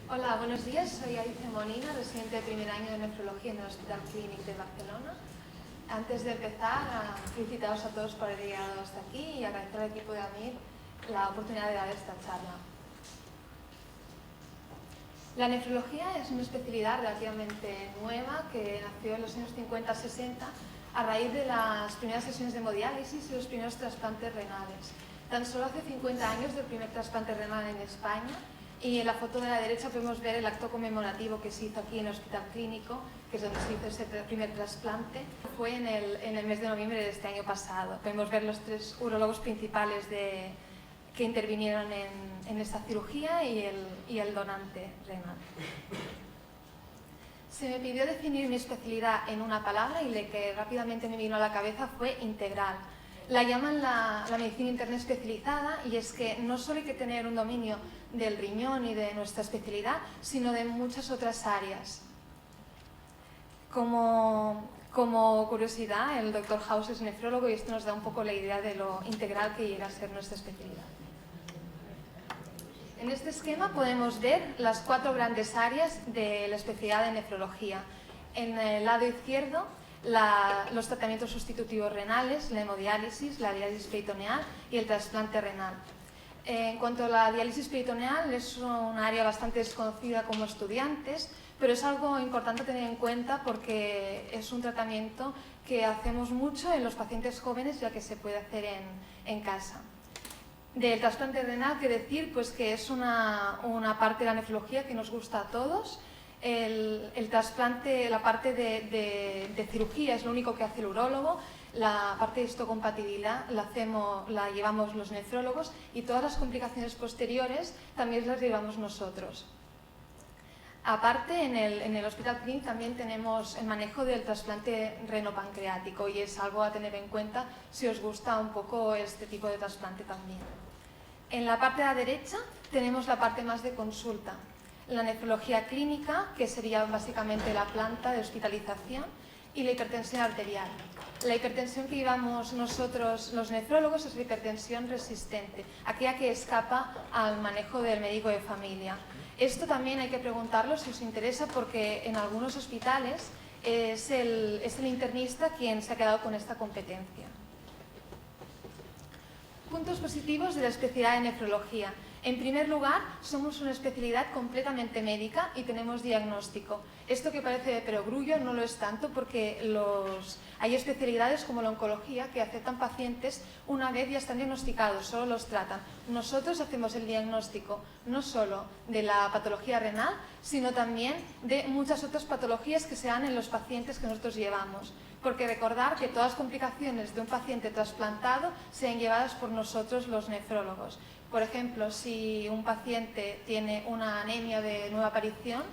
Hola, buenos días. Soy Alicia Molina, residente de primer año de nefrología en el Hospital Clínic de Barcelona. Antes de empezar, felicitaros a todos por haber llegado hasta aquí y agradecer al equipo de AMIR la oportunidad de dar esta charla. La nefrología es una especialidad relativamente nueva que nació en los años 50-60 a raíz de las primeras sesiones de hemodiálisis y los primeros trasplantes renales. Tan solo hace 50 años del primer trasplante renal en España, y en la foto de la derecha podemos ver el acto conmemorativo que se hizo aquí en el Hospital Clínico, que es donde se hizo ese primer trasplante. Fue en el mes de noviembre de este año pasado. Podemos ver los tres urólogos principales que intervinieron en esta cirugía y el donante renal. Se me pidió definir mi especialidad en una palabra y la que rápidamente me vino a la cabeza fue integral. La llaman la medicina interna especializada, y es que no solo hay que tener un dominio del riñón y de nuestra especialidad, sino de muchas otras áreas. Como curiosidad, el Dr. House es nefrólogo y esto nos da un poco la idea de lo integral que llega a ser nuestra especialidad. En este esquema podemos ver las 4 grandes áreas de la especialidad de nefrología. En el lado izquierdo, los tratamientos sustitutivos renales, la hemodiálisis, la diálisis peritoneal y el trasplante renal. En cuanto a la diálisis peritoneal, es un área bastante desconocida como estudiantes, pero es algo importante tener en cuenta porque es un tratamiento que hacemos mucho en los pacientes jóvenes, ya que se puede hacer en casa. Del trasplante renal, que decir, pues que es una parte de la nefrología que nos gusta a todos. El trasplante, la parte de cirugía es lo único que hace el urólogo. La parte de histocompatibilidad la llevamos los nefrólogos, y todas las complicaciones posteriores también las llevamos nosotros. Aparte, en el Hospital Clínic también tenemos el manejo del trasplante renopancreático, y es algo a tener en cuenta si os gusta un poco este tipo de trasplante también. En la parte de la derecha tenemos la parte más de consulta. La nefrología clínica, que sería básicamente la planta de hospitalización, y la hipertensión arterial. La hipertensión que llevamos nosotros los nefrólogos es la hipertensión resistente, aquella que escapa al manejo del médico de familia. Esto también hay que preguntarlo si os interesa, porque en algunos hospitales es el internista quien se ha quedado con esta competencia. Puntos positivos de la especialidad de nefrología. En primer lugar, somos una especialidad completamente médica y tenemos diagnóstico. Esto que parece de perogrullo no lo es tanto, porque hay especialidades como la oncología que aceptan pacientes una vez ya están diagnosticados, solo los tratan. Nosotros hacemos el diagnóstico no solo de la patología renal, sino también de muchas otras patologías que se dan en los pacientes que nosotros llevamos. Porque recordar que todas las complicaciones de un paciente trasplantado sean llevadas por nosotros los nefrólogos. Por ejemplo, si un paciente tiene una anemia de nueva aparición,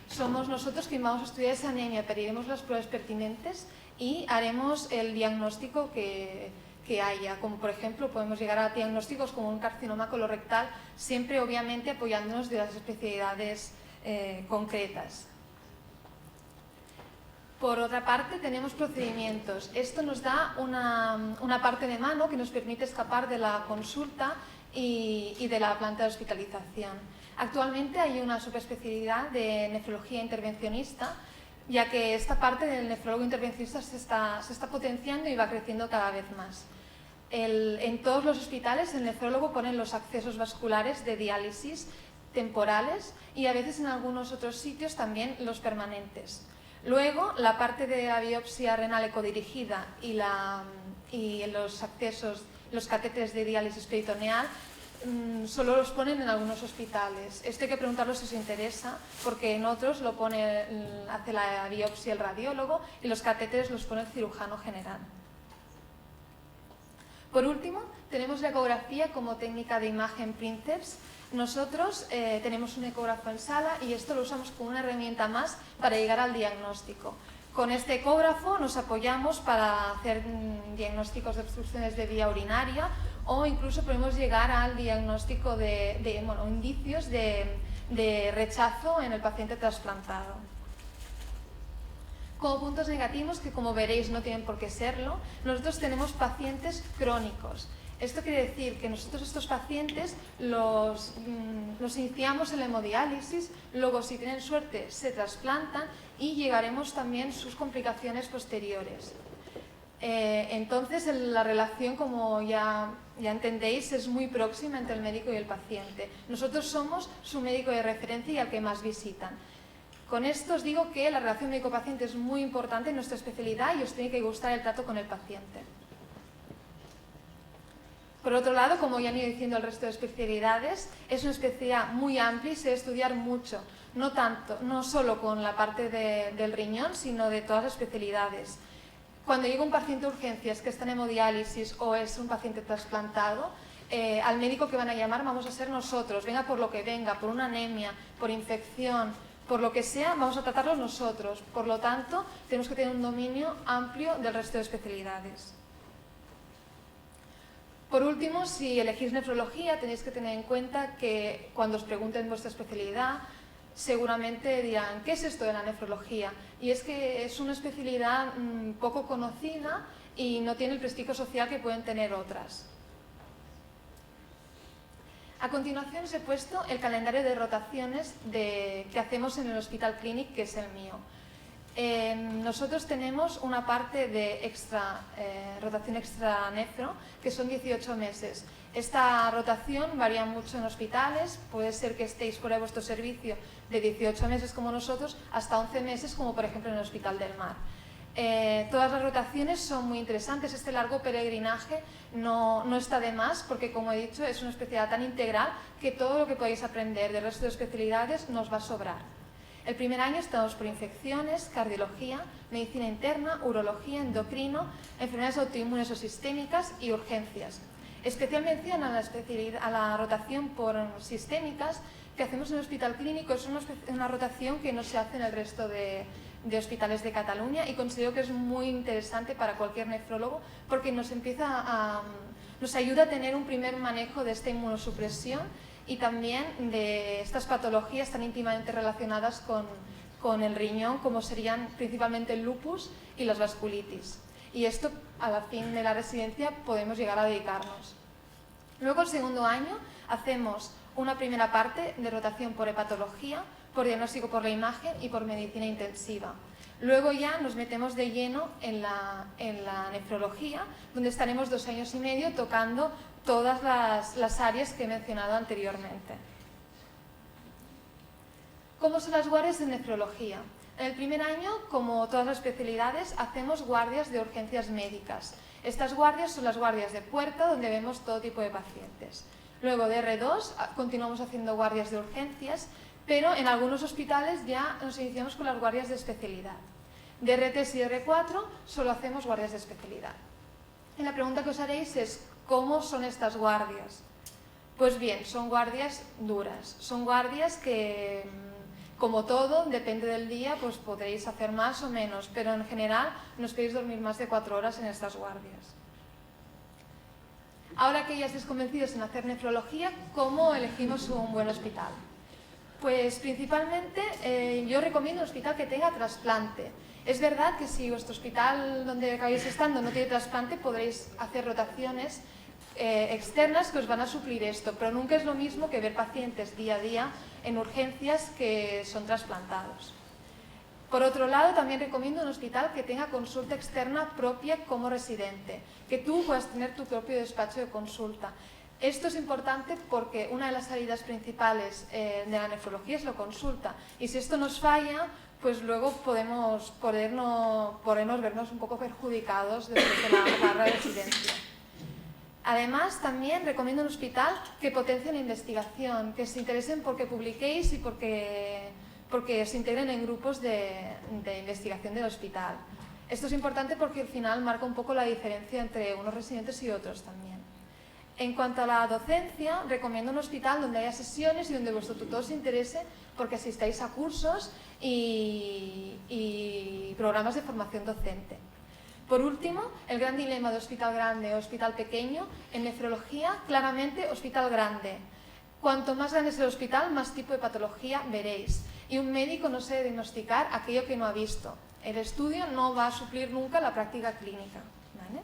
somos nosotros quienes vamos a estudiar esa anemia, pediremos las pruebas pertinentes y haremos el diagnóstico que haya. Como por ejemplo, podemos llegar a diagnósticos como un carcinoma colorectal, siempre obviamente apoyándonos de las especialidades concretas. Por otra parte, tenemos procedimientos. Esto nos da una parte de mano que nos permite escapar de la consulta y de la planta de hospitalización. Actualmente hay una subespecialidad de nefrología intervencionista, ya que esta parte del nefrólogo intervencionista se está potenciando y va creciendo cada vez más. En todos los hospitales el nefrólogo pone los accesos vasculares de diálisis temporales, y a veces en algunos otros sitios también los permanentes. Luego, la parte de la biopsia renal ecodirigida y los accesos, los catéteres de diálisis peritoneal, solo los ponen en algunos hospitales. Esto hay que preguntarlo si os interesa, porque en otros hace la biopsia el radiólogo y los catéteres los pone el cirujano general. Por último, tenemos la ecografía como técnica de imagen Princeps. Nosotros tenemos un ecógrafo en sala y esto lo usamos como una herramienta más para llegar al diagnóstico. Con este ecógrafo nos apoyamos para hacer diagnósticos de obstrucciones de vía urinaria, o incluso podemos llegar al diagnóstico de indicios de rechazo en el paciente trasplantado. Como puntos negativos, que como veréis no tienen por qué serlo, nosotros tenemos pacientes crónicos. Esto quiere decir que nosotros estos pacientes los iniciamos en la hemodiálisis, luego si tienen suerte se trasplantan y llegaremos también a sus complicaciones posteriores. Entonces la relación, como ya entendéis, es muy próxima entre el médico y el paciente. Nosotros somos su médico de referencia y al que más visitan. Con esto os digo que la relación médico-paciente es muy importante en nuestra especialidad y os tiene que gustar el trato con el paciente. Por otro lado, como ya han ido diciendo el resto de especialidades, es una especialidad muy amplia y se debe estudiar mucho, no solo con la parte del riñón, sino de todas las especialidades. Cuando llega un paciente de urgencias que está en hemodiálisis o es un paciente trasplantado, al médico que van a llamar vamos a ser nosotros, venga por lo que venga, por una anemia, por infección, por lo que sea, vamos a tratarlo nosotros. Por lo tanto, tenemos que tener un dominio amplio del resto de especialidades. Por último, si elegís nefrología, tenéis que tener en cuenta que cuando os pregunten vuestra especialidad, seguramente dirán, ¿qué es esto de la nefrología? Y es que es una especialidad poco conocida y no tiene el prestigio social que pueden tener otras. A continuación os he puesto el calendario de rotaciones que hacemos en el Hospital Clínic, que es el mío. Nosotros tenemos una parte de rotación extra nefro, que son 18 meses. Esta rotación varía mucho en hospitales, puede ser que estéis fuera de vuestro servicio de 18 meses como nosotros, hasta 11 meses como por ejemplo en el Hospital del Mar. Todas las rotaciones son muy interesantes, este largo peregrinaje no está de más porque, como he dicho, es una especialidad tan integral que todo lo que podéis aprender del resto de especialidades nos va a sobrar. El primer año estamos por infecciones, cardiología, medicina interna, urología, endocrino, enfermedades autoinmunes o sistémicas y urgencias. Especial mención a la rotación por sistémicas que hacemos en el Hospital Clínico. Es una rotación que no se hace en el resto de hospitales de Cataluña y considero que es muy interesante para cualquier nefrólogo porque nos ayuda a tener un primer manejo de esta inmunosupresión y también de estas patologías tan íntimamente relacionadas con el riñón, como serían principalmente el lupus y las vasculitis. Y esto, a la fin de la residencia, podemos llegar a dedicarnos. Luego, el segundo año, hacemos una primera parte de rotación por hepatología, por diagnóstico por la imagen y por medicina intensiva. Luego ya nos metemos de lleno en la nefrología, donde estaremos 2 años y medio tocando todas las áreas que he mencionado anteriormente. ¿Cómo son las guardias de nefrología? En el primer año, como todas las especialidades, hacemos guardias de urgencias médicas. Estas guardias son las guardias de puerta, donde vemos todo tipo de pacientes. Luego de R2 continuamos haciendo guardias de urgencias, pero en algunos hospitales ya nos iniciamos con las guardias de especialidad. De R3 y R4 solo hacemos guardias de especialidad. Y la pregunta que os haréis es, ¿cómo son estas guardias? Pues bien, son guardias duras, son guardias que, como todo, depende del día, pues podréis hacer más o menos, pero en general no os podéis dormir más de 4 horas en estas guardias. Ahora que ya estáis convencidos en hacer nefrología, ¿cómo elegimos un buen hospital? Pues principalmente yo recomiendo un hospital que tenga trasplante. Es verdad que si vuestro hospital donde acabáis estando no tiene trasplante, podréis hacer rotaciones externas que os van a suplir esto, pero nunca es lo mismo que ver pacientes día a día en urgencias que son trasplantados. Por otro lado, también recomiendo un hospital que tenga consulta externa propia como residente, que tú puedas tener tu propio despacho de consulta. Esto es importante porque una de las salidas principales de la nefrología es la consulta, y si esto nos falla, pues luego podemos vernos un poco perjudicados después de la larga residencia. Además, también recomiendo un hospital que potencie la investigación, que se interesen porque publiquéis y porque se integren en grupos de investigación del hospital. Esto es importante porque al final marca un poco la diferencia entre unos residentes y otros también. En cuanto a la docencia, recomiendo un hospital donde haya sesiones y donde vuestro tutor se interese porque asistáis a cursos y programas de formación docente. Por último, el gran dilema de hospital grande o hospital pequeño, en nefrología, claramente hospital grande. Cuanto más grande es el hospital, más tipo de patología veréis. Y un médico no se debe diagnosticar aquello que no ha visto. El estudio no va a suplir nunca la práctica clínica, ¿vale?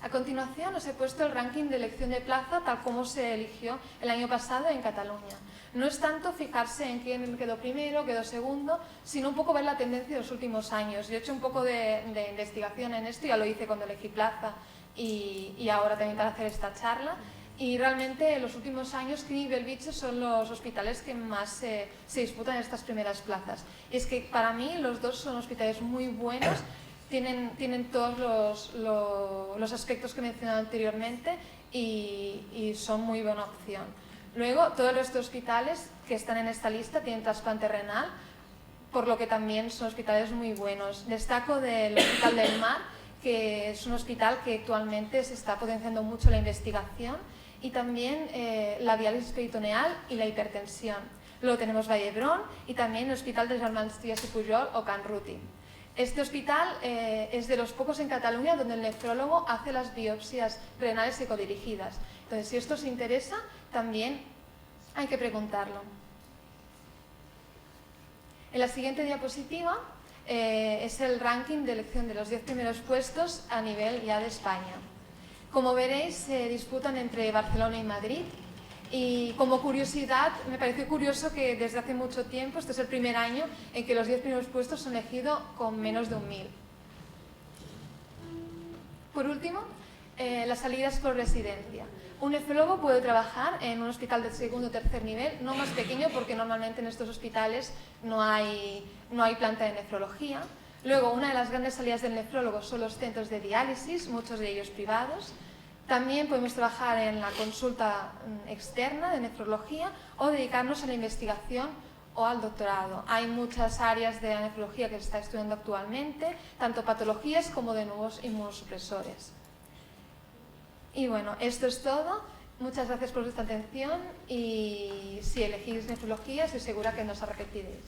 A continuación os he puesto el ranking de elección de plaza tal como se eligió el año pasado en Cataluña. No es tanto fijarse en quién quedó primero, quedó segundo, sino un poco ver la tendencia de los últimos años. Yo he hecho un poco de investigación en esto, ya lo hice cuando elegí plaza y ahora también para hacer esta charla. Y realmente en los últimos años Clínica y Bellvitge son los hospitales que más se disputan en estas primeras plazas. Y es que para mí los dos son hospitales muy buenos, tienen todos los aspectos que he mencionado anteriormente y son muy buena opción. Luego, todos los hospitales que están en esta lista tienen trasplante renal, por lo que también son hospitales muy buenos. Destaco del Hospital del Mar, que es un hospital que actualmente se está potenciando mucho la investigación y también la diálisis peritoneal y la hipertensión. Luego tenemos Vall d'Hebron y también el Hospital de Germans Trias y Pujol o Can Ruti. Este hospital es de los pocos en Cataluña donde el nefrólogo hace las biopsias renales ecodirigidas. Entonces, si esto os interesa, también hay que preguntarlo. En la siguiente diapositiva es el ranking de elección de los 10 primeros puestos a nivel ya de España. Como veréis, se disputan entre Barcelona y Madrid. Y como curiosidad, me pareció curioso que desde hace mucho tiempo, este es el primer año en que los 10 primeros puestos son elegidos con menos de 1.000. Por último, las salidas por residencia. Un nefrólogo puede trabajar en un hospital de segundo o tercer nivel, no más pequeño porque normalmente en estos hospitales no hay planta de nefrología. Luego, una de las grandes salidas del nefrólogo son los centros de diálisis, muchos de ellos privados. También podemos trabajar en la consulta externa de nefrología o dedicarnos a la investigación o al doctorado. Hay muchas áreas de la nefrología que se está estudiando actualmente, tanto patologías como de nuevos inmunosupresores. Y bueno, esto es todo. Muchas gracias por vuestra atención y si elegís nefrología estoy segura que no os arrepentiréis.